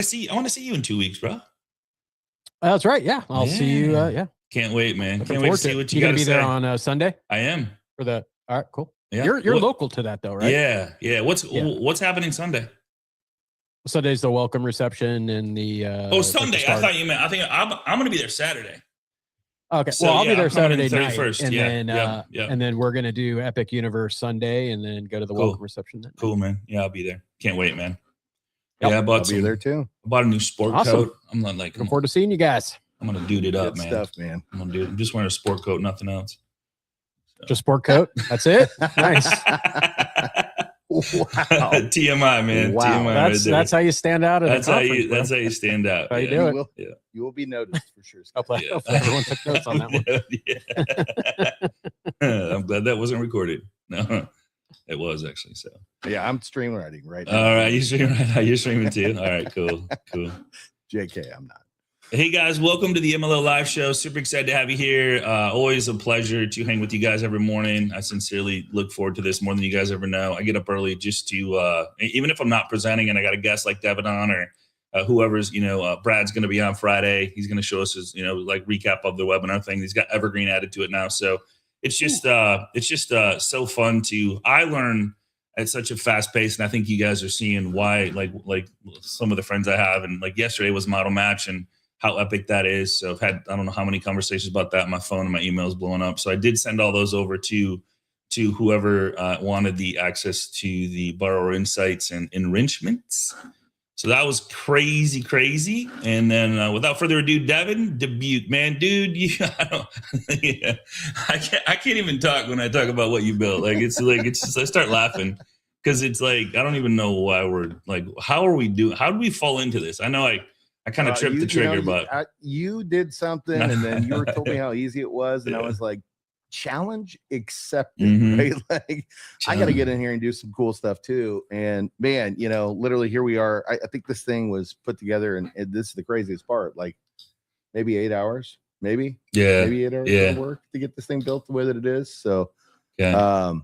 I want to see you in 2 weeks, bro. That's right. Yeah, I'll see you. Yeah, can't wait, man. Can't wait to see what you gonna got to be say. there on Sunday. I am for the. All right, cool. Yeah, you're local to that though, right? Yeah. What's happening Sunday? Sunday's the welcome reception and the. Sunday. I thought you meant. I think I'm going to be there Saturday. Okay, so I'll be there Saturday night, and and then we're gonna do Epic Universe Sunday, and then go to the welcome reception. Cool, man. Yeah, I'll be there. Can't wait, man. Yep, I'll be there too. I bought a new sport coat. I'm not like. Looking forward to seeing you guys. I'm gonna dude it up, Good man. Stuff, man. I'm just wearing a sport coat, nothing else. So. Just sport coat. That's it. Nice. Wow. TMI, man. Wow. TMI that's how you stand out. That's how you stand out. How you do it. You will be noticed for sure. Hopefully everyone took notes on that one. I'm glad that wasn't recorded. No, it was actually. So yeah, I'm stream writing right now. All right, you're streaming too. All right, cool. JK, I'm not. Hey guys, welcome to the MLO Live Show. Super excited to have you here. Always a pleasure to hang with you guys every morning. I sincerely look forward to this more than you guys ever know. I get up early just to, even if I'm not presenting and I got a guest like Devin on or whoever's, Brad's going to be on Friday. He's going to show us his, like recap of the webinar thing. He's got Evergreen added to it now. So it's just so fun I learn at such a fast pace. And I think you guys are seeing why, like some of the friends I have, and like yesterday was Model Match and how epic that is. So I've had, I don't know how many conversations about that. My phone and my emails blowing up. So I did send all those over to whoever wanted the access to the borrower insights and enrichments. So that was crazy. And then without further ado, Devin Dubuc, man, dude, I can't even talk when I talk about what you built. It's just, I start laughing because it's like, I don't even know why we're like, how are we doing? How did we fall into this? I know I kind of tripped the trigger, but you did something and then you told me how easy it was. And I was like, challenge accepted, right? Like I got to get in here and do some cool stuff too. And man, literally here we are. I think this thing was put together and this is the craziest part. Like maybe 8 hours, maybe 8 hours of work to get this thing built the way that it is. So, but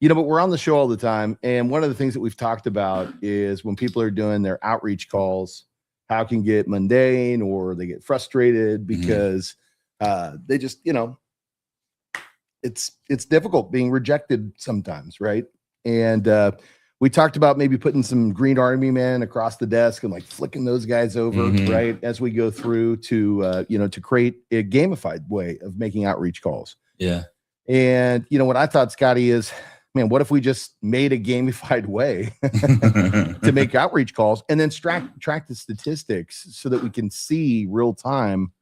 we're on the show all the time. And one of the things that we've talked about is when people are doing their outreach calls, how can get mundane or they get frustrated because they just, it's difficult being rejected sometimes, right? And we talked about maybe putting some green army men across the desk and like flicking those guys over, right? As we go through to, to create a gamified way of making outreach calls. Yeah. And, what I thought, Scotty, is, man, what if we just made a gamified way to make outreach calls and then track the statistics so that we can see real time,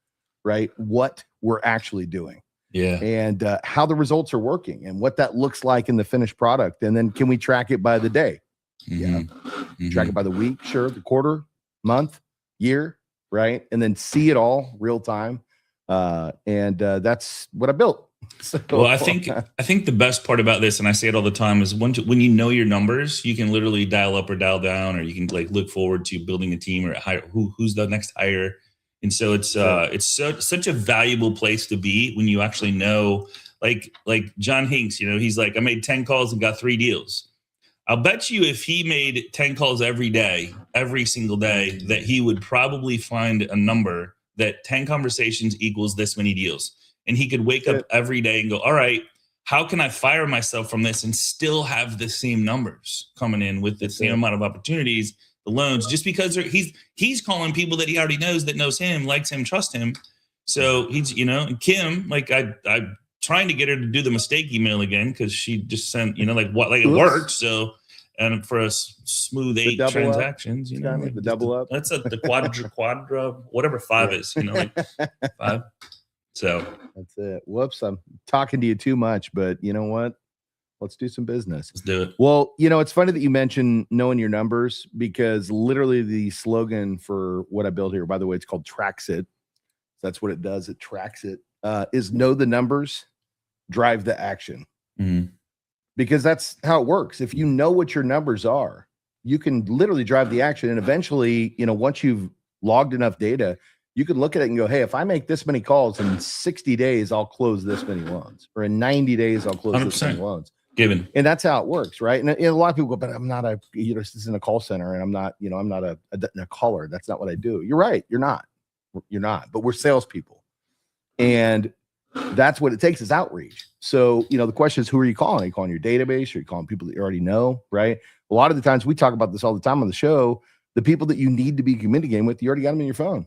right, what we're actually doing. Yeah. And how the results are working and what that looks like in the finished product. And then can we track it by the day? Track it by the week, sure, the quarter, month, year, right? And then see it all real time. And that's what I built. So, well, I think the best part about this, and I say it all the time, is when you know your numbers, you can literally dial up or dial down, or you can like look forward to building a team or hire who's the next hire. And so it's such a valuable place to be when you actually know, like John Hinks, he's like, I made 10 calls and got 3 deals. I'll bet you if he made 10 calls every day, every single day, that he would probably find a number that 10 conversations equals this many deals. And he could wake up every day and go, all right, how can I fire myself from this and still have the same numbers coming in with the same amount of opportunities, the loans, just because he's calling people that he already knows, that knows him, likes him, trust him. So he's, Kim, like I'm trying to get her to do the mistake email again because she just sent, it worked. So, and for a smooth 8 transactions, the double up. That's the quadra, whatever 5 is, 5. So that's it. Whoops, I'm talking to you too much, but you know what? Let's do some business. Let's do it. Well, it's funny that you mentioned knowing your numbers because literally the slogan for what I built here, by the way, it's called TracXit. That's what it does. It tracks it. Is know the numbers, drive the action. Because that's how it works. If you know what your numbers are, you can literally drive the action. And eventually, once you've logged enough data, you can look at it and go, hey, if I make this many calls in 60 days, I'll close this many loans. Or in 90 days, I'll close 100%. this many loans. Given. And that's how it works, right? And a lot of people go, but I'm not this isn't a call center, and I'm not a caller. That's not what I do. You're right. You're not, but we're salespeople. And that's what it takes is outreach. So, the question is, who are you calling? Are you calling your database? Or are you calling people that you already know, right? A lot of the times we talk about this all the time on the show, the people that you need to be communicating with, you already got them in your phone,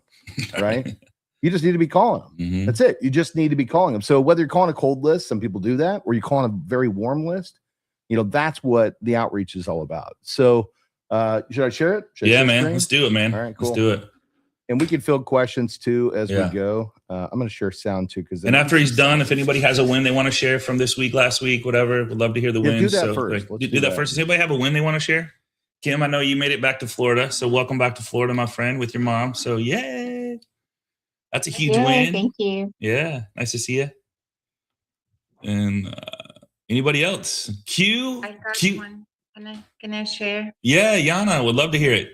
right? You just need to be calling them. Mm-hmm. That's it. You just need to be calling them. So whether you're calling a cold list, some people do that, or you're calling a very warm list, that's what the outreach is all about. So should I share it? Yeah, man. Let's do it, man. All right, cool. Let's do it. And we can field questions too as we go. I'm going to share sound too. And after he's done, if anybody has a win they want to share from this week, last week, whatever, we'd love to hear the wins. Do that first. Do that first. Does anybody have a win they want to share? Kim, I know you made it back to Florida. So welcome back to Florida, my friend, with your mom. So yay. That's a huge win. Thank you. Yeah. Nice to see you. And anybody else? Q? I got one. Can I share? Yeah, Yana, would love to hear it.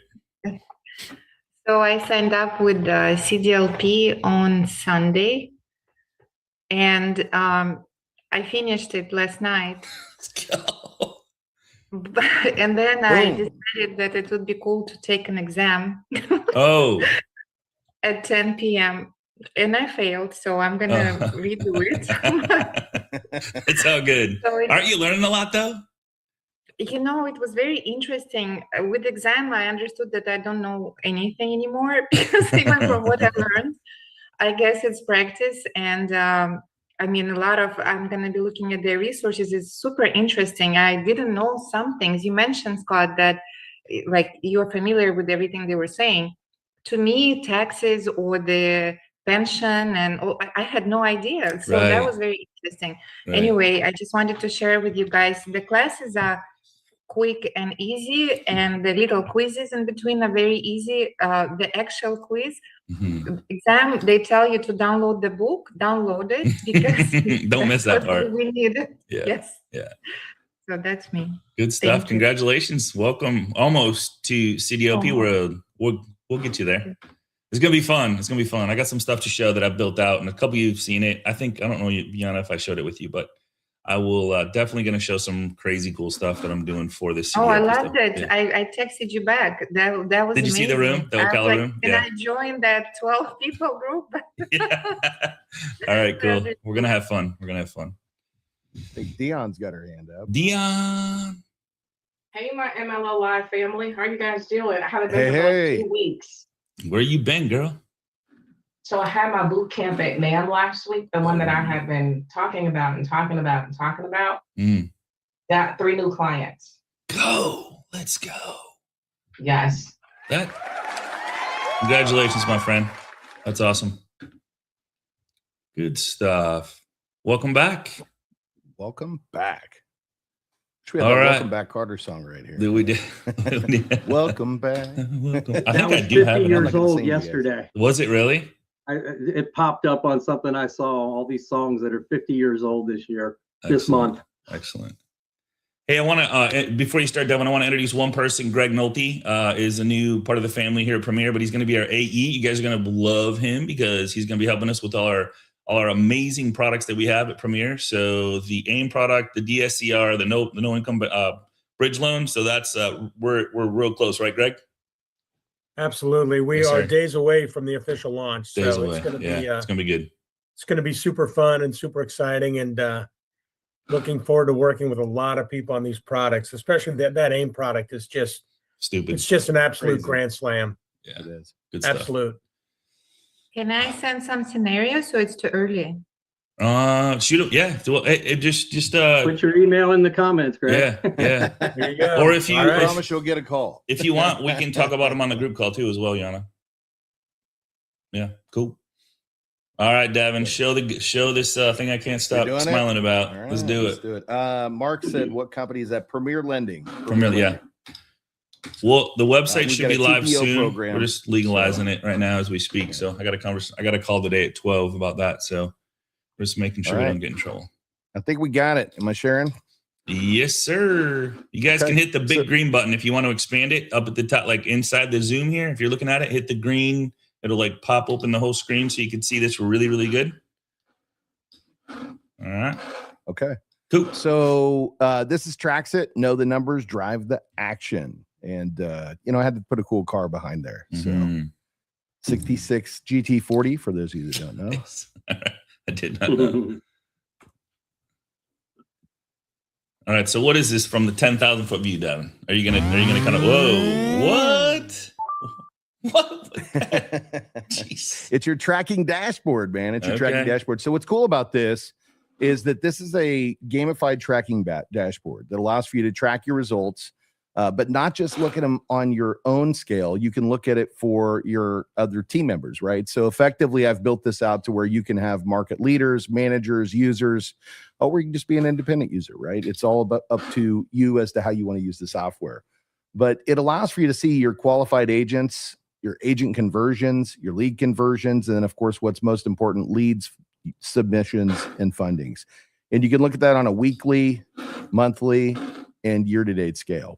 So I signed up with CDLP on Sunday, and I finished it last night. Let's go. And then I decided that it would be cool to take an exam. At 10 p.m. And I failed, so I'm gonna redo it. It's all good. So aren't you learning a lot though? It was very interesting. With the exam, I understood that I don't know anything anymore because even from what I learned, I guess it's practice. And I'm going to be looking at the resources. It's super interesting. I didn't know some things. You mentioned, Scott, that like you're familiar with everything they were saying. To me, taxes or the pension I had no idea. So that was very interesting. Right. Anyway, I just wanted to share with you guys. The classes are quick and easy, and the little quizzes in between are very easy. The actual quiz exam, they tell you to download the book, download it because don't miss that part. We need it. Yeah. Yes. Yeah. So that's me. Good stuff. Thank Congratulations. You. Welcome almost to CDLP world. We'll get you there. It's gonna be fun. It's gonna be fun. I got some stuff to show that I've built out, and a couple of you've seen it. I don't know, Yana, if I showed it with you, but I will definitely going to show some crazy cool stuff that I'm doing for this. I loved it. Yeah. I texted you back. That was Did you see the room? The Ocala room? Yeah. And I joined that 12 people group. Yeah. All right, cool. We're going to have fun. I think Dion's got her hand up. Dion. Hey, my MLO Live family. How are you guys doing? I haven't been for 2 weeks. Where you been, girl? So I had my boot camp at NAM last week, the one that I have been talking about. Got 3 new clients. Let's go. Yes. Congratulations, my friend. That's awesome. Good stuff. Welcome back. Welcome back. We have Welcome Back Carter song right here. We did. Welcome back. Welcome. I think I do have it. 50 years old yesterday. Was it really? It popped up on something I saw, all these songs that are 50 years old this year, this month. Excellent. Hey, I want to, before you start, Devin, I want to introduce one person. Greg Nolte is a new part of the family here at Premier, but he's going to be our AE. You guys are going to love him because he's going to be helping us with all our amazing products that we have at Premier. So the AIM product, the DSCR, the no income bridge loan. So that's, we're real close, right, Greg? Absolutely. We are days away from the official launch. So it's going to be it's going to be good. It's going to be super fun and super exciting, and looking forward to working with a lot of people on these products, especially that AIM product is just stupid. It's just an absolute grand slam. Yeah, it is. Good stuff. Absolute. Can I send some scenarios, so it's too early? Shoot. Yeah. Just put your email in the comments, Greg. Yeah. There you go. Or if you, I promise you'll get a call. If you want, we can talk about them on the group call too, as well, Yana. Yeah. Cool. All right, Devin. Show this thing I can't stop smiling about. Right, let's do it. Mark said, "What company is that?" Premier Lending. Premier, yeah. Well, the website should be live soon. Program. We're just legalizing it right now as we speak. So I got a call today at 12 about that. So we're just making sure we don't get in trouble. I think we got it. Am I sharing? Yes, sir. You guys can hit the big green button if you want to expand it up at the top, like inside the Zoom here. If you're looking at it, hit the green. It'll like pop open the whole screen so you can see this really, really good. All right. Okay. Cool. So this is TracXit. Know the numbers, drive the action. And, you know, I had to put a cool car behind there. So 66 GT40 for those of you that don't know. Nice. I did not know. All right. So what is this from the 10,000 foot view, Devin? Are you gonna kind of what? Jeez. It's your tracking dashboard, man. It's your tracking dashboard. So what's cool about this is that this is a gamified tracking dashboard that allows for you to track your results, but not just look at them on your own scale. You can look at it for your other team members, right? So effectively, I've built this out to where you can have market leaders, managers, users, or you can just be an independent user, right? It's all about up to you as to how you want to use the software. But it allows for you to see your qualified agents, your agent conversions, your lead conversions, and then of course, what's most important, leads, submissions, and fundings. And you can look at that on a weekly, monthly, and year-to-date scale.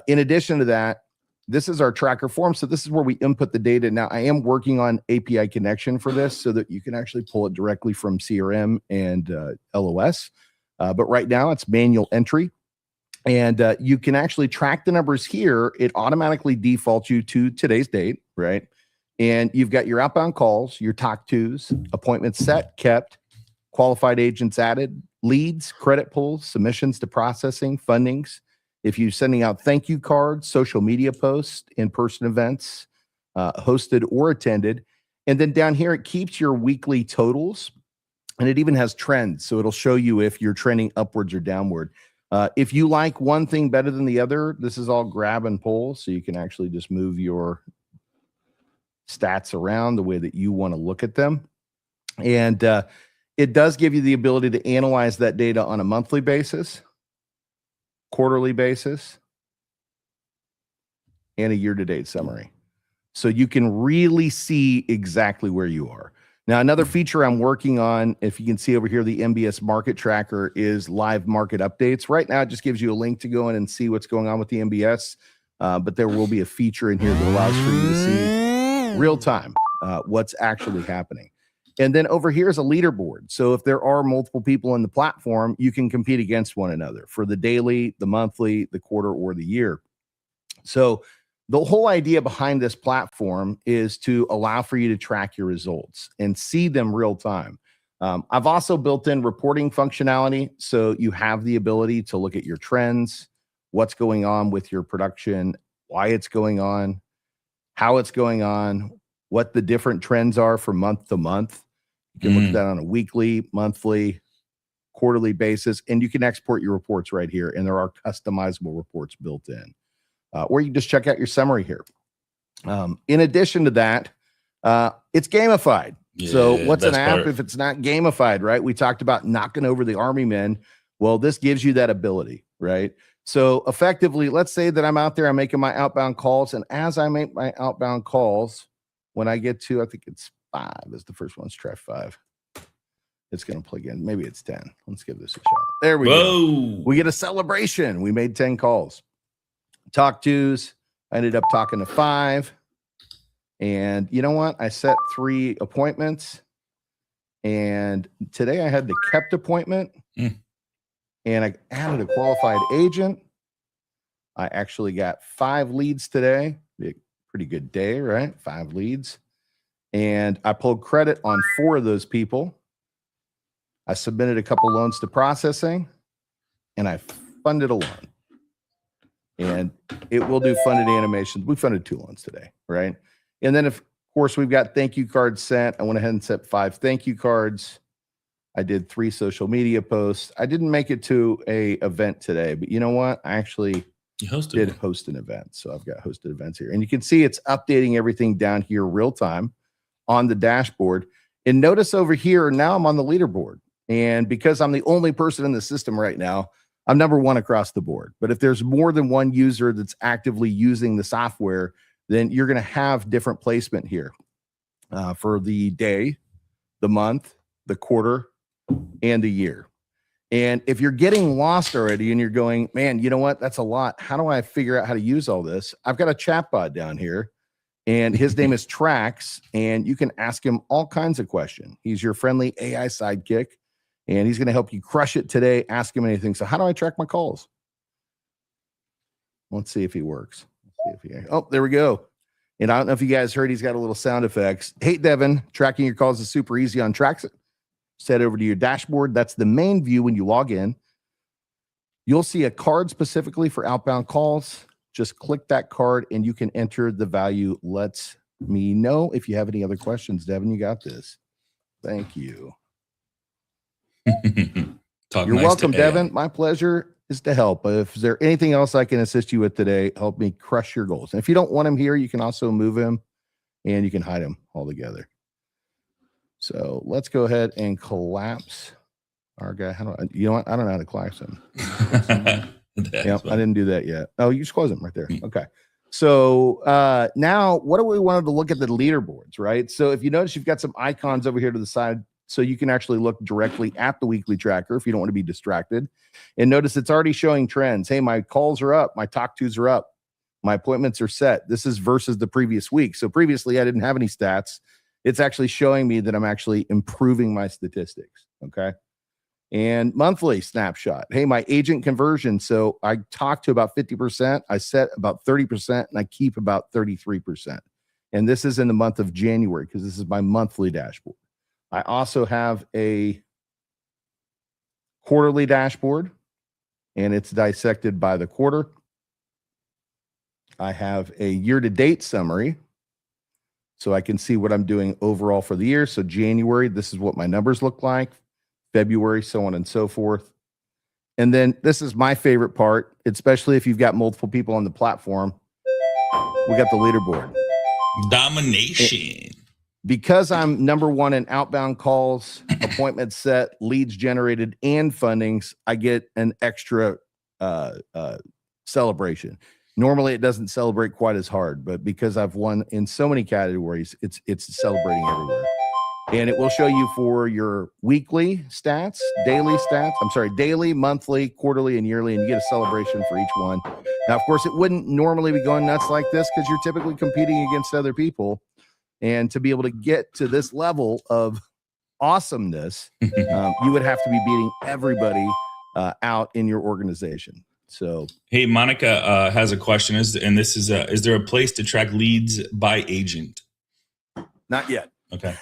In addition to that, this is our tracker form. So this is where we input the data. Now I am working on API connection for this so that you can actually pull it directly from CRM and LOS. But right now it's manual entry. And you can actually track the numbers here. It automatically defaults you to today's date, right? And you've got your outbound calls, your talk tos, appointments set, kept, qualified agents added, leads, credit pulls, submissions to processing, fundings. If you're sending out thank you cards, social media posts, in-person events, hosted or attended. And then down here, it keeps your weekly totals, and it even has trends. So it'll show you if you're trending upwards or downward. If you like one thing better than the other, this is all grab and pull. So you can actually just move your stats around the way that you want to look at them. And it does give you the ability to analyze that data on a monthly basis, quarterly basis, and a year-to-date summary. So you can really see exactly where you are. Now, another feature I'm working on, if you can see over here, the MBS market tracker is live market updates. Right now, it just gives you a link to go in and see what's going on with the MBS. But there will be a feature in here that allows for you to see real time what's actually happening. And then over here is a leaderboard. So if there are multiple people in the platform, you can compete against one another for the daily, the monthly, the quarter, or the year. So the whole idea behind this platform is to allow for you to track your results and see them real time. I've also built in reporting functionality. So you have the ability to look at your trends, what's going on with your production, why it's going on, how it's going on, what the different trends are from month to month. You can look at that on a weekly, monthly, quarterly basis, and you can export your reports right here. And there are customizable reports built in. Or you can just check out your summary here. In addition to that, it's gamified. Yeah, so what's an app if it's not gamified, right? We talked about knocking over the army men. Well, this gives you that ability, right? So effectively, let's say that I'm out there, I'm making my outbound calls. And as I make my outbound calls, when I get to, I think it's 5 is the first one. Let's try 5. It's going to plug in. Maybe it's 10. Let's give this a shot. There we go. We get a celebration. We made 10 calls. Talk tos. I ended up talking to 5. And you know what? I set 3 appointments. And today I had the kept appointment. And I added a qualified agent. I actually got 5 leads today. A pretty good day, right? 5 leads. And I pulled credit on 4 of those people. I submitted a couple loans to processing. And I funded a loan. And it will do funded animations. We funded 2 loans today, right? And then, of course, we've got thank you cards sent. I went ahead and set 5 thank you cards. I did 3 social media posts. I didn't make it to a event today, but you know what? I actually did host an event. So I've got hosted events here. And you can see it's updating everything down here real time on the dashboard. And notice over here, now I'm on the leaderboard. And because I'm the only person in the system right now, I'm number 1 across the board. But if there's more than one user that's actively using the software, then you're going to have different placement here for the day, the month, the quarter, and the year. And if you're getting lost already and you're going, man, you know what? That's a lot. How do I figure out how to use all this? I've got a chatbot down here, and his name is Trax, and you can ask him all kinds of questions. He's your friendly AI sidekick. and he's going to help you crush it today. Ask him anything. So how do I track my calls? Let's see if he works. Oh, there we go. And I don't know if you guys heard, he's got a little sound effects. Hey, Devin, tracking your calls is super easy on TracXit. Set over to your dashboard. That's the main view when you log in. You'll see a card specifically for outbound calls. Just click that card and you can enter the value. Let me know if you have any other questions. Devin, you got this. Thank you. You're welcome, Devin. My pleasure is to help. If there anything else I can assist you with today, help me crush your goals. And if you don't want him here, you can also move him and you can hide him altogether. So let's go ahead and collapse our guy. How do I, you know what? I don't know how to collapse him. Yeah, I didn't do that yet. Oh, you just close them right there. Okay. So now what do we want to look at the leaderboards, right? So if you notice, you've got some icons over here to the side, so you can actually look directly at the weekly tracker if you don't want to be distracted. And notice it's already showing trends. Hey, my calls are up. My talk tos are up. My appointments are set. This is versus the previous week. So previously I didn't have any stats. It's actually showing me that I'm actually improving my statistics. Okay. And monthly snapshot. Hey, my agent conversion. So I talk to about 50%. I set about 30% and I keep about 33%. And this is in the month of January because this is my monthly dashboard. I also have a quarterly dashboard and it's dissected by the quarter. I have a year-to-date summary so I can see what I'm doing overall for the year. So January, this is what my numbers look like. February, so on and so forth. And then this is my favorite part, especially if you've got multiple people on the platform. We got the leaderboard. Domination. Because I'm #1 in outbound calls, appointments set, leads generated, and fundings, I get an extra celebration. Normally, it doesn't celebrate quite as hard, but because I've won in so many categories, it's celebrating everywhere. And it will show you for your weekly stats, daily, monthly, quarterly, and yearly, and you get a celebration for each one. Now, of course, it wouldn't normally be going nuts like this because you're typically competing against other people. And to be able to get to this level of awesomeness, you would have to be beating everybody out in your organization. So, hey, Monica has a question. Is there a place to track leads by agent? Not yet. Okay,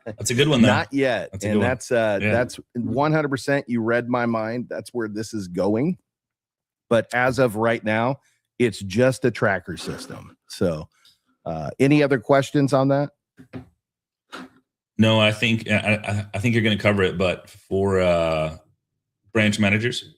that's a good one, though. Not yet, that's 100%. You read my mind. That's where this is going. But as of right now, it's just a tracker system. So, any other questions on that? No, I think you're going to cover it. But for branch managers,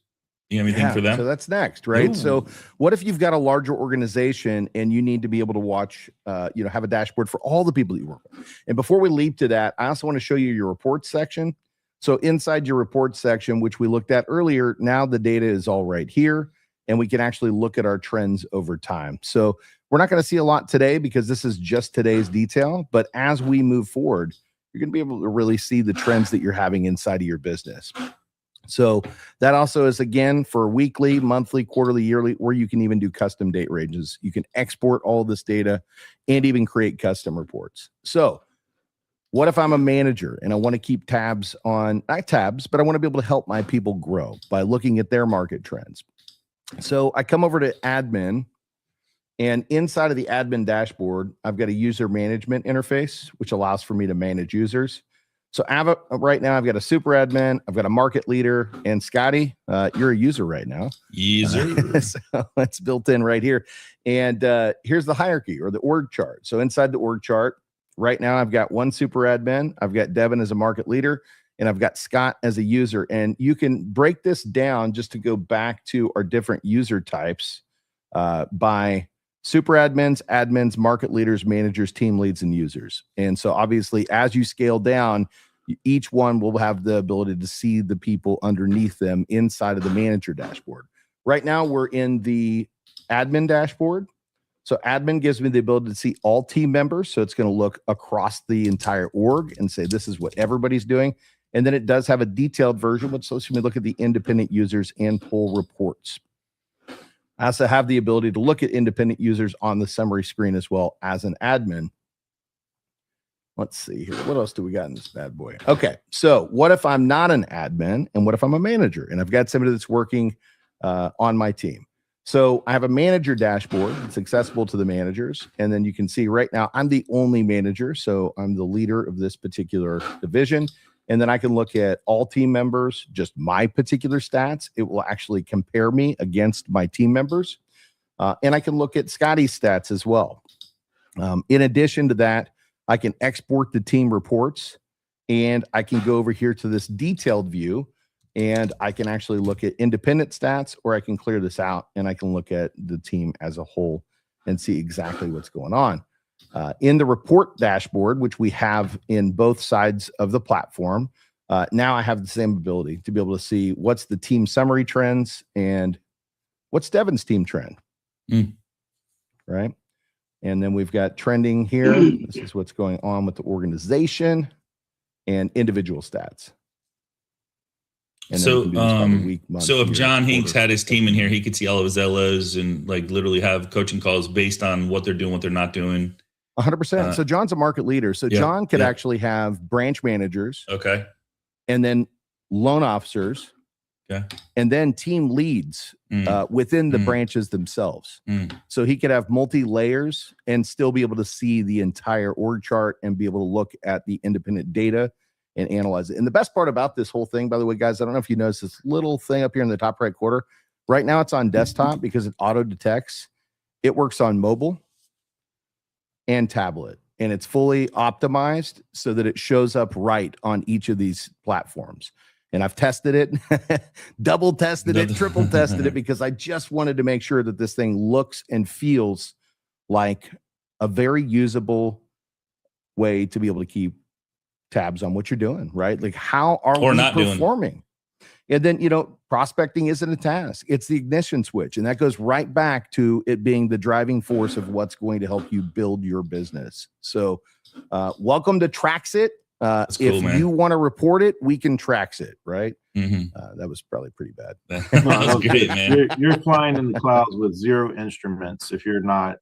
you have anything for them? So that's next, right? Ooh. So what if you've got a larger organization and you need to be able to watch, have a dashboard for all the people that you work with? And before we leap to that, I also want to show you your reports section. So inside your reports section, which we looked at earlier, now the data is all right here, and we can actually look at our trends over time. So we're not going to see a lot today because this is just today's detail. But as we move forward, you're going to be able to really see the trends that you're having inside of your business. So that also is, again, for weekly, monthly, quarterly, yearly, where you can even do custom date ranges. You can export all this data and even create custom reports. So what if I'm a manager and I want to keep tabs on, not tabs, but I want to be able to help my people grow by looking at their market trends. So I come over to admin, and inside of the admin dashboard, I've got a user management interface, which allows for me to manage users. So right now, I've got a super admin, I've got a market leader, and Scotty, you're a user right now. User. So it's built in right here. And here's the hierarchy or the org chart. So inside the org chart, right now, I've got one super admin, I've got Devin as a market leader, and I've got Scott as a user. And you can break this down just to go back to our different user types by super admins, market leaders, managers, team leads, and users. And so obviously, as you scale down, each one will have the ability to see the people underneath them inside of the manager dashboard. Right now, we're in the admin dashboard. So admin gives me the ability to see all team members. So it's going to look across the entire org and say, this is what everybody's doing. And then it does have a detailed version, which lets me look at the independent users and pull reports. I also have the ability to look at independent users on the summary screen as well as an admin. Let's see here. What else do we got in this bad boy? Okay. So what if I'm not an admin and what if I'm a manager and I've got somebody that's working on my team? So I have a manager dashboard. It's accessible to the managers. And then you can see right now, I'm the only manager. So I'm the leader of this particular division. And then I can look at all team members, just my particular stats. It will actually compare me against my team members. And I can look at Scotty's stats as well. In addition to that, I can export the team reports and I can go over here to this detailed view and I can actually look at independent stats, or I can clear this out and I can look at the team as a whole and see exactly what's going on. In the report dashboard, which we have in both sides of the platform, now I have the same ability to be able to see what's the team summary trends and what's Devin's team trend, right? And then we've got trending here. This is what's going on with the organization and individual stats. And so, week, month, so if year, John Hinks quarter. had his team in here, he could see all of his LOs and like literally have coaching calls based on what they're doing, what they're not doing. 100%. So John's a market leader. So John could actually have branch managers. Okay. And then loan officers. Okay. And then team leads within the branches themselves. So he could have multi-layers and still be able to see the entire org chart and be able to look at the independent data and analyze it. And the best part about this whole thing, by the way, guys, I don't know if you noticed this little thing up here in the top right quarter. Right now it's on desktop because it auto detects. It works on mobile and tablet. And it's fully optimized so that it shows up right on each of these platforms. And I've tested it, double tested it, triple tested it, because I just wanted to make sure that this thing looks and feels like a very usable way to be able to keep tabs on what you're doing, right? Like, how are we performing? And then, you know, prospecting isn't a task. It's the ignition switch. And that goes right back to it being the driving force of what's going to help you build your business. So welcome to TracXit. If you want to report it, we can TracXit, right? That was probably pretty bad. That was great, man. You're flying in the clouds with zero instruments if you're not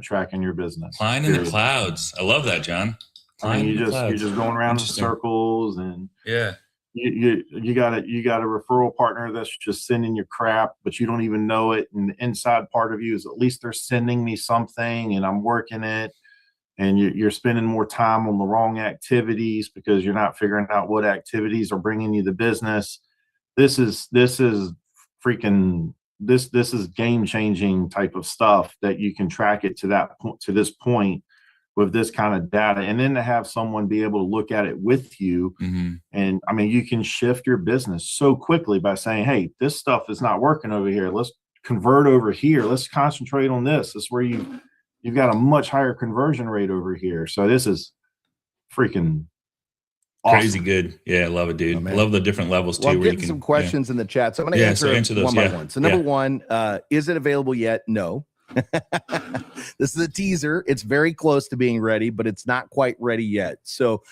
tracking your business. Flying in the clouds. I love that, John. You're just going around in circles, and you got a referral partner that's just sending you crap, but you don't even know it. And the inside part of you is, at least they're sending me something and I'm working it. And you're spending more time on the wrong activities because you're not figuring out what activities are bringing you the business. This is game changing type of stuff that you can track it to this point with this kind of data. And then to have someone be able to look at it with you. And I mean, you can shift your business so quickly by saying, hey, this stuff is not working over here. Let's convert over here. Let's concentrate on this. This is where you've got a much higher conversion rate over here. So this is freaking awesome. Crazy good. Yeah, I love it, dude. I love the different levels too. Well, I'm getting some questions in the chat. So I'm going to answer those one by one. So number one, is it available yet? No. This is a teaser. It's very close to being ready, but it's not quite ready yet. So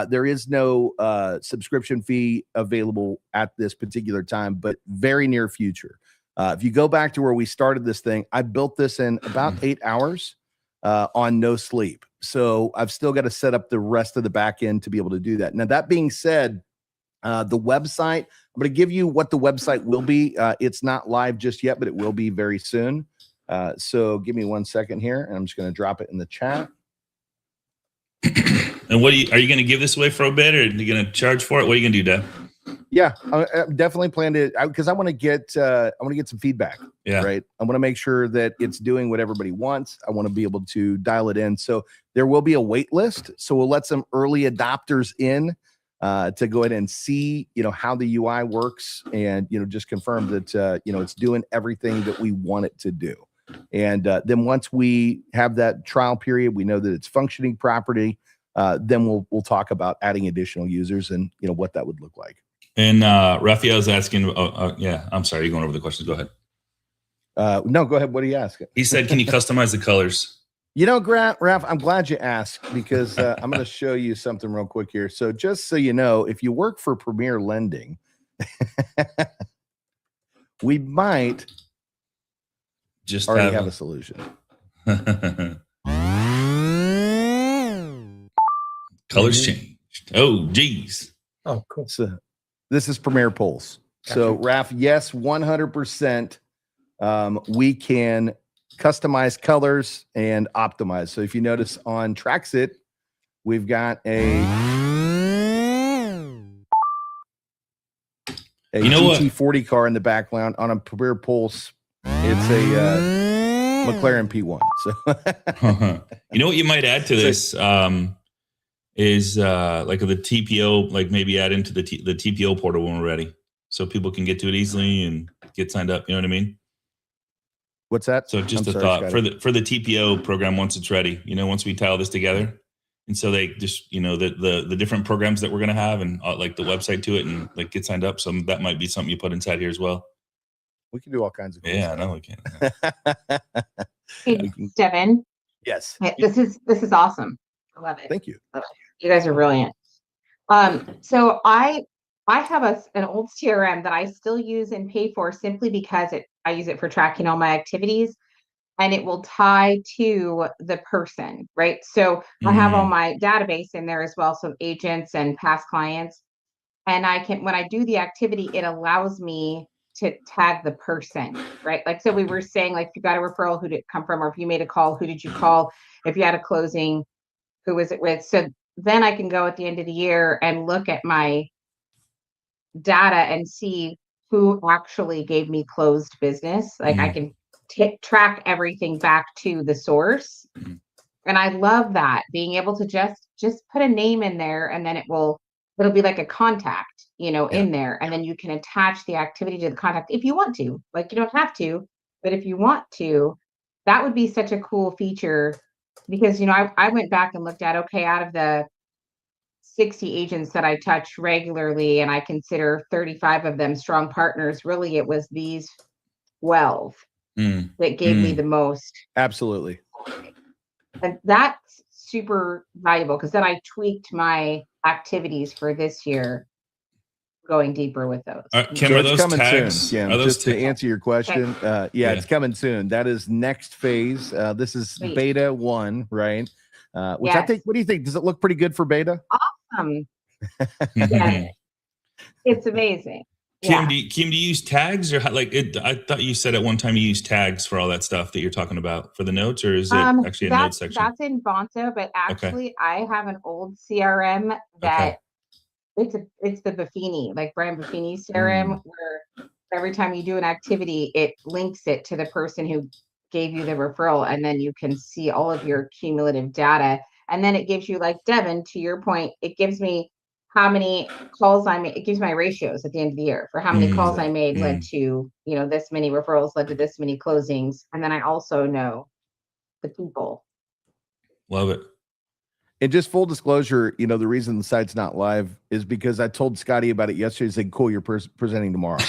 there is no subscription fee available at this particular time, but very near future. If you go back to where we started this thing, I built this in about 8 hours on no sleep. So I've still got to set up the rest of the back end to be able to do that. Now, that being said, the website, I'm going to give you what the website will be. It's not live just yet, but it will be very soon. So give me 1 second here, and I'm just going to drop it in the chat. And are you going to give this away for a bit, or are you going to charge for it? What are you going to do, Dev? Yeah, I definitely plan to, because I want to get some feedback. Yeah. Right. I want to make sure that it's doing what everybody wants. I want to be able to dial it in. So there will be a wait list. So we'll let some early adopters in to go ahead and see, how the UI works, and, just confirm that, it's doing everything that we want it to do. And then once we have that trial period, we know that it's functioning properly. Then we'll talk about adding additional users and, what that would look like. And Raphael's asking, I'm sorry, you're going over the questions. Go ahead. No, go ahead. What are you asking? He said, can you customize the colors? Raph, I'm glad you asked, because I'm going to show you something real quick here. So just so you know, if you work for Premier Lending, we might just already have a solution. Colors changed. Oh, geez. Oh, cool. So this is Premier Pulse. So Raph, yes, 100%. We can customize colors and optimize. So if you notice on TracXit, we've got a GT40 car in the background. On a Premier Pulse, it's a McLaren P1. So you know what you might add to this is like the TPO, like maybe add into the TPO portal when we're ready, so people can get to it easily and get signed up. You know what I mean? What's that? So just a thought for the TPO program once it's ready. You know, once we tie all this together, and so they just the different programs that we're gonna have and like the website to it and like get signed up. So that might be something you put inside here as well. We can do all kinds of cool stuff. I know we can. Hey, Devin. Yes. This is awesome. I love it. Thank you. You guys are brilliant. So I have an old CRM that I still use and pay for simply because I use it for tracking all my activities, and it will tie to the person, right? So I have all my database in there as well, so agents and past clients. And when I do the activity, it allows me to tag the person, right? Like, so we were saying, like, if you got a referral, who did it come from? Or if you made a call, who did you call? If you had a closing, who was it with? So then I can go at the end of the year and look at my data and see who actually gave me closed business. Like I can track everything back to the source. And I love that, being able to just put a name in there, and then it'll be like a contact, in there. And then you can attach the activity to the contact if you want to. Like, you don't have to, but if you want to, that would be such a cool feature. Because, I went back and looked at, okay, out of the 60 agents that I touch regularly, and I consider 35 of them strong partners, really it was these 12 that gave me the most. Absolutely. And that's super valuable, because then I tweaked my activities for this year, going deeper with those. Kim, so are it's those coming tags? soon, Kim, just to answer your question. It's coming soon. That is next phase. This is beta 1, right? Which I think, what do you think? Does it look pretty good for beta? Awesome. Yeah. It's amazing. Kim, do you use tags, or I thought you said at one time you use tags for all that stuff that you're talking about for the notes, or is it actually a notes section? That's in Bonto, but actually I have an old CRM that it's the Buffini, like Brian Buffini CRM, where every time you do an activity, it links it to the person who gave you the referral, and then you can see all of your cumulative data. And then it gives you, like Devin, to your point, it gives me how many calls I made. It gives my ratios at the end of the year for how many calls I made led to, this many referrals led to this many closings. And then I also know the people. Love it. And just full disclosure, the reason the site's not live is because I told Scotty about it yesterday. He said, cool, you're presenting tomorrow.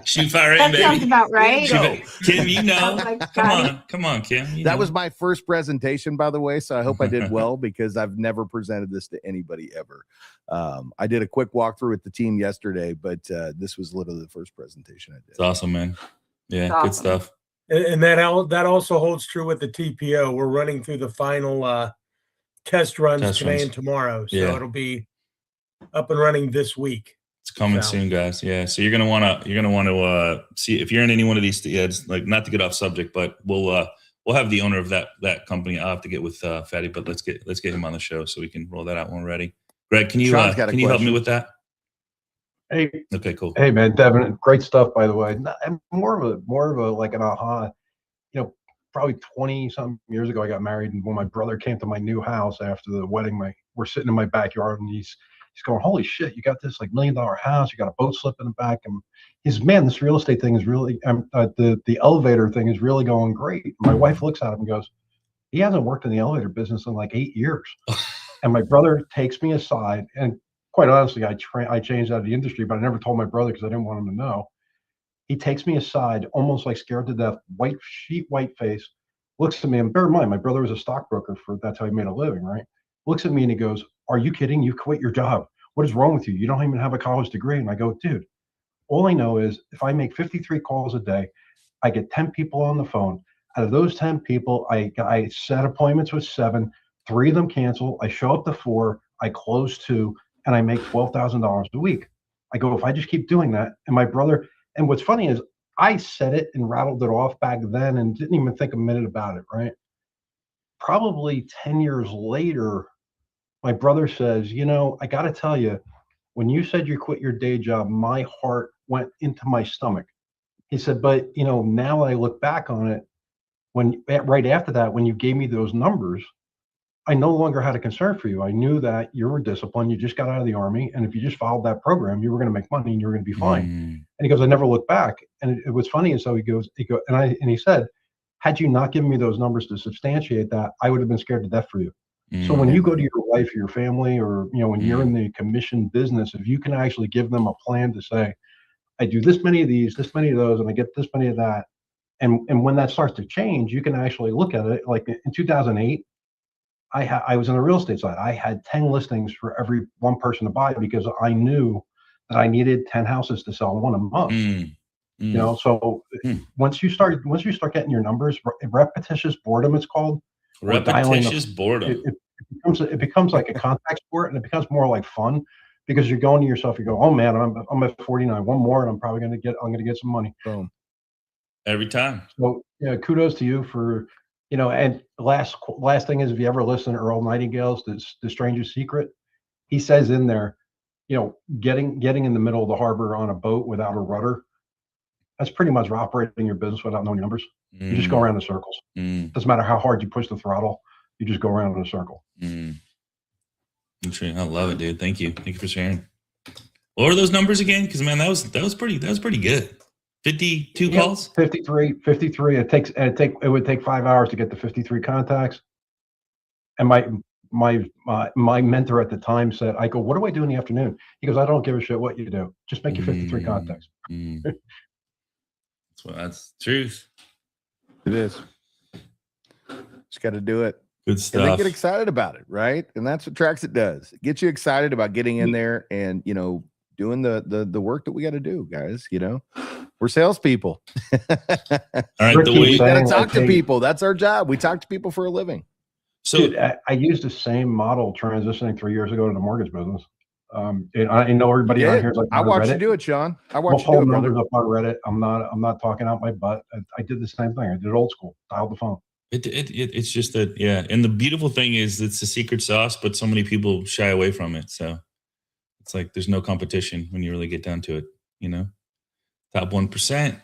Shoot fire in, that baby. Sounds about right. Kim, come on, Kim. That was my first presentation, by the way, so I hope I did well, because I've never presented this to anybody ever. I did a quick walkthrough with the team yesterday, but this was literally the first presentation I did. It's awesome, man. Yeah, awesome. Good stuff. And that also holds true with the TPO. We're running through the final test runs today and tomorrow, so it'll be up and running this week. It's coming soon, guys. Yeah, so you're gonna want to see if you're in any one of these. Yeah, it's like, not to get off subject, but we'll have the owner of that company. I'll have to get with Fatty, but let's get him on the show so we can roll that out when we're ready. Greg, can you help me with that? Hey. Okay, cool. Hey, man, Devin, great stuff, by the way. And more of a like an aha. Probably 20-something years ago, I got married, and when my brother came to my new house after the wedding, we're sitting in my backyard, and he's going, "Holy shit, you got this like $1 million house, you got a boat slip in the back." And he's, "Man, this real estate thing is really, the elevator thing is really going great." My wife looks at him and goes, "He hasn't worked in the elevator business in like 8 years." And my brother takes me aside, and quite honestly, I changed out of the industry, but I never told my brother because I didn't want him to know. He takes me aside, almost like scared to death, white face, looks at me, and bear in mind, my brother was a stockbroker, that's how he made a living, right? Looks at me and he goes, "Are you kidding? You quit your job. What is wrong with you? You don't even have a college degree." And I go, "Dude, all I know is if I make 53 calls a day, I get 10 people on the phone. Out of those 10 people, I set appointments with 7. 3 of them cancel. I show up to 4, I close 2, and I make $12,000 a week. I go, if I just keep doing that, and my brother, and what's funny is I said it and rattled it off back then and didn't even think a minute about it, right? Probably 10 years later, my brother says, you know, I got to tell you, when you said you quit your day job, my heart went into my stomach. He said, but, you know, now I look back on it, right after that, when you gave me those numbers, I no longer had a concern for you. I knew that you were disciplined. You just got out of the Army. And if you just followed that program, you were going to make money and you were going to be fine. And he goes, I never looked back. And it was funny. And so he said, had you not given me those numbers to substantiate that, I would have been scared to death for you. So when you go to your wife or your family, or, you know, when you're in the commission business, if you can actually give them a plan to say, I do this many of these, this many of those, and I get this many of that. And when that starts to change, you can actually look at it. Like in 2008, I was in the real estate side. I had 10 listings for every one person to buy because I knew that I needed 10 houses to sell one a month. You know, so once you start getting your numbers, repetitious boredom, it's called. Repetitious boredom. It becomes like a contact sport, and it becomes more like fun because you're going to yourself. You go, oh man, I'm at 49. One more, and I'm probably going to get some money. Boom. Every time. So yeah, kudos to you for. You know, and last thing is, if you ever listen to Earl Nightingale's The Stranger's Secret, he says in there, you know, getting in the middle of the harbor on a boat without a rudder, that's pretty much operating your business without knowing numbers. You just go around in circles. Doesn't matter how hard you push the throttle, you just go around in a circle. I love it, dude. Thank you for sharing. What were those numbers again? Because man, that was pretty good. 52 calls? 53. It would take 5 hours to get the 53 contacts. And my mentor at the time said, I go, what do I do in the afternoon? He goes, I don't give a shit what you do. Just make your 53 contacts. That's the truth. It is. Just got to do it. Good stuff. And then get excited about it, right? And that's what TracXit does. It gets you excited about getting in there and, you know, doing the work that we got to do, guys. You know, we're salespeople. All right, we got to talk to people. That's our job. We talk to people for a living. So dude, I used the same model transitioning 3 years ago to the mortgage business. And I know everybody out here is like, I watched you do it, Sean. I watched you do it, brother. Numbers up on Reddit. I'm not talking out my butt. I did the same thing. I did it old school. Dialed the phone. It's just that, yeah. And the beautiful thing is it's a secret sauce, but so many people shy away from it. So it's like there's no competition when you really get down to it, you know? Top 1%.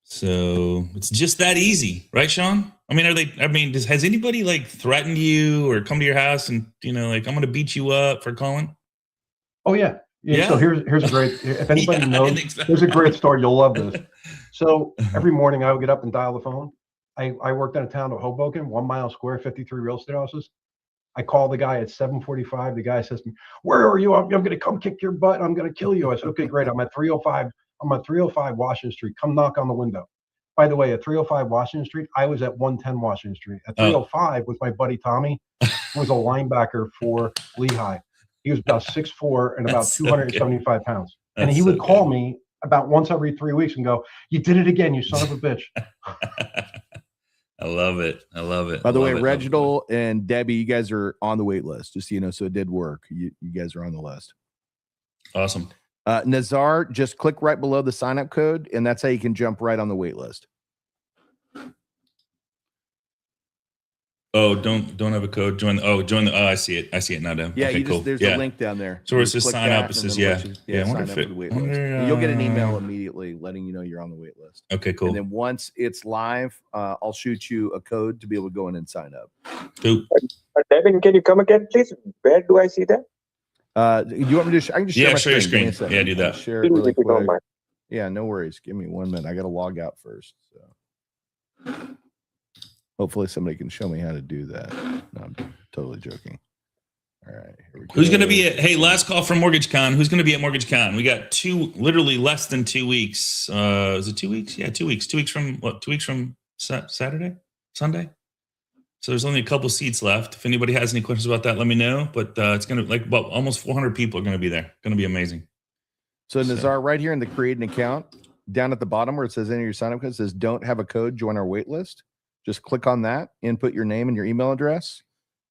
So it's just that easy, right, Sean? I mean, has anybody like threatened you or come to your house and, you know, like, I'm going to beat you up for calling? Oh yeah. So here's a great, if anybody knows, there's a great story. You'll love this. So every morning I would get up and dial the phone. I worked in a town of Hoboken, 1 mile square, 53 real estate houses. I call the guy at 7:45. The guy says to me, where are you? I'm going to come kick your butt. I'm going to kill you. I said, okay, great. I'm at 305. I'm at 305 Washington Street. Come knock on the window. By the way, at 305 Washington Street, I was at 110 Washington Street. At 305 was my buddy Tommy, who was a linebacker for Lehigh. He was about 6'4" and about 275 pounds. And he would call me about once every 3 weeks and go, you did it again, you son of a bitch. I love it. By the way, Reginald and Debbie, you guys are on the wait list, just so you know. So it did work. You guys are on the list. Awesome. Nazar, just click right below the sign up code, and that's how you can jump right on the wait list. Oh, don't have a code. Join the. I see it. I see it now. Down. Yeah, okay, cool. There's a link down there. So it's just sign up. It says sign up for the wait list. You'll get an email immediately letting you know you're on the wait list. Okay, cool. And then once it's live, I'll shoot you a code to be able to go in and sign up. Cool. Devin, can you come again, please? Where do I see that? You want me to? I can just share my share your screen. Yeah, do that. Share it really quick. Yeah, no worries. Give me 1 minute. I got to log out first. So. Hopefully somebody can show me how to do that. No, I'm totally joking. All right, here we go. Who's going to be at, hey, last call for MortgageCon. Who's going to be at MortgageCon? We got literally less than 2 weeks. Is it 2 weeks? Yeah, 2 weeks. 2 weeks from what? 2 weeks from Saturday? Sunday? So there's only a couple seats left. If anybody has any questions about that, let me know. But it's going to about almost 400 people are going to be there. Going to be amazing. So Nazar, right here in the create an account, down at the bottom where it says enter your sign up code, it says don't have a code, join our wait list. Just click on that, input your name and your email address,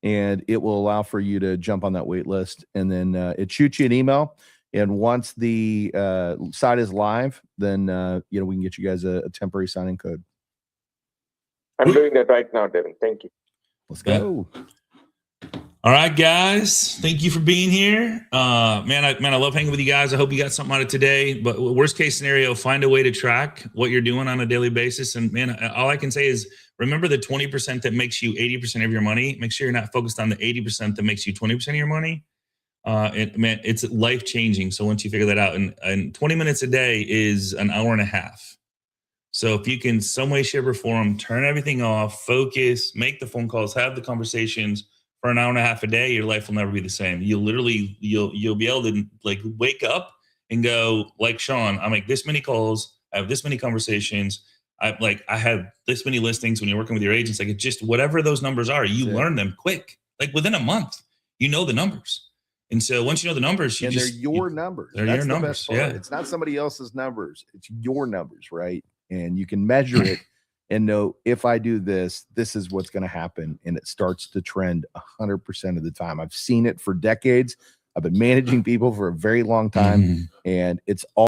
and it will allow for you to jump on that wait list. And then it shoots you an email. And once the site is live, then we can get you guys a temporary sign-in code. I'm doing that right now, Devin. Thank you. Let's go. All right, guys. Thank you for being here. Man, I love hanging with you guys. I hope you got something out of today. But worst case scenario, find a way to track what you're doing on a daily basis. And man, all I can say is remember the 20% that makes you 80% of your money. Make sure you're not focused on the 80% that makes you 20% of your money. Man, it's life changing. So once you figure that out, and 20 minutes a day is an hour and a half. So if you can some way, shape, or form, turn everything off, focus, make the phone calls, have the conversations for an hour and a half a day, your life will never be the same. You'll be able to like wake up and go like Sean, I make this many calls, I have this many conversations. I have this many listings. When you're working with your agents, like it's just whatever those numbers are, you learn them quick. Like within a month, you know the numbers. And so once you know the numbers, they're your numbers. They're That's your the numbers. best part. Yeah. It's not somebody else's numbers. It's your numbers, right? And you can measure it and know if I do this, this is what's going to happen. And it starts to trend 100% of the time. I've seen it for decades. I've been managing people for a very long time, and it's all